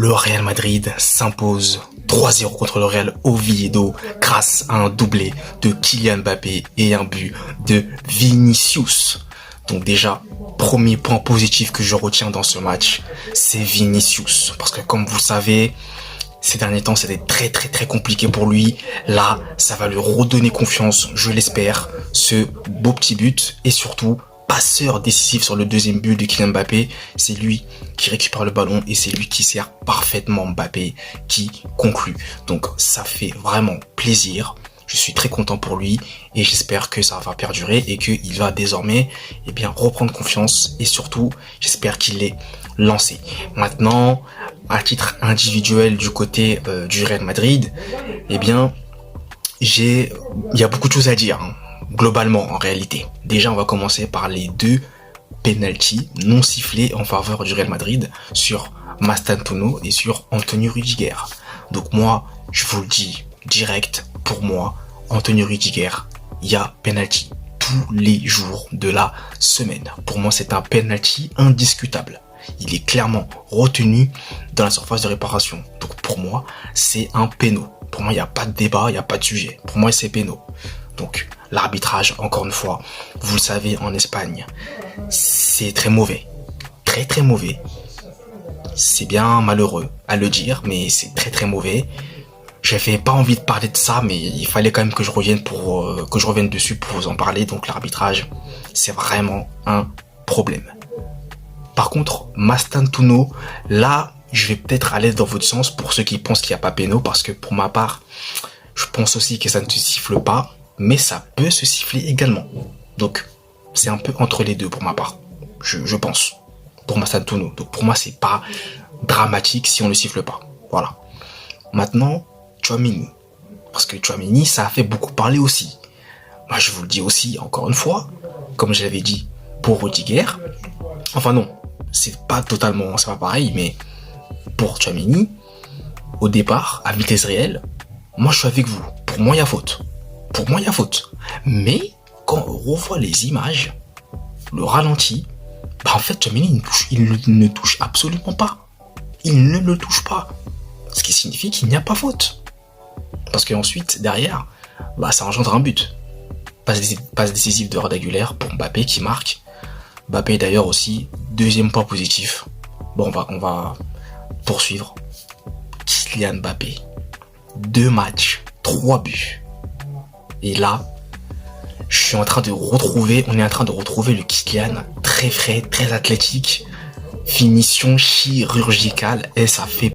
Le Real Madrid s'impose 3-0 contre le Real Oviedo grâce à un doublé de Kylian Mbappé et un but de Vinicius. Donc déjà, premier point positif que je retiens dans ce match, c'est Vinicius. Parce que comme vous savez, ces derniers temps, c'était très compliqué pour lui. Là, ça va lui redonner confiance, je l'espère. Ce beau petit but et surtout, passeur décisif sur le deuxième but de Kylian Mbappé. C'est lui qui récupère le ballon et c'est lui qui sert parfaitement Mbappé, qui conclut. Donc ça fait vraiment plaisir. Je suis très content pour lui et j'espère que ça va perdurer et qu'il va désormais reprendre confiance et surtout j'espère qu'il est lancé. Maintenant, à titre individuel du côté du Real Madrid, il y a beaucoup de choses à dire, hein, globalement en réalité. Déjà, on va commencer par les deux penalties non sifflés en faveur du Real Madrid sur Mastantuono et sur Antonio Rudiger. Donc moi, je vous le dis direct, pour moi, Antonio Rudiger, il y a penalty tous les jours de la semaine. Pour moi, c'est un penalty indiscutable. Il est clairement retenu dans la surface de réparation. Donc pour moi, c'est un péno. Pour moi, il n'y a pas de débat, il n'y a pas de sujet. Pour moi, c'est péno. Donc l'arbitrage, encore une fois, vous le savez, en Espagne, c'est très mauvais. Très mauvais. C'est bien malheureux à le dire, mais c'est très mauvais. J'avais pas envie de parler de ça, mais il fallait quand même que je revienne dessus pour vous en parler. Donc l'arbitrage, c'est vraiment un problème. Par contre, Mastantuono, là, je vais peut-être aller dans votre sens pour ceux qui pensent qu'il n'y a pas péno, parce que pour ma part, je pense aussi que ça ne se siffle pas, mais ça peut se siffler également. Donc, c'est un peu entre les deux pour ma part, je pense, pour Mastantuono. Donc pour moi, c'est pas dramatique si on ne le siffle pas. Voilà. Maintenant, Tchouaméni. Parce que Tchouaméni, ça a fait beaucoup parler aussi. Moi, je vous le dis aussi, encore une fois, comme je l'avais dit pour Rudiger. Enfin non, c'est pas pareil, mais pour Tchouaméni, au départ, à vitesse réelle, moi je suis avec vous. Pour moi, il y a faute. Mais, quand on revoit les images, le ralenti, en fait, Tchouaméni, il ne touche absolument pas. Il ne le touche pas. Ce qui signifie qu'il n'y a pas faute. Parce qu'ensuite, derrière, ça engendre un but. Passe décisive de Arda Güler pour Mbappé qui marque. Mbappé d'ailleurs aussi, deuxième point positif. Bon, on va poursuivre. Kylian Mbappé. 2 matchs, 3 buts. Et là, on est en train de retrouver le Kylian très frais, très athlétique. Finition chirurgicale et ça fait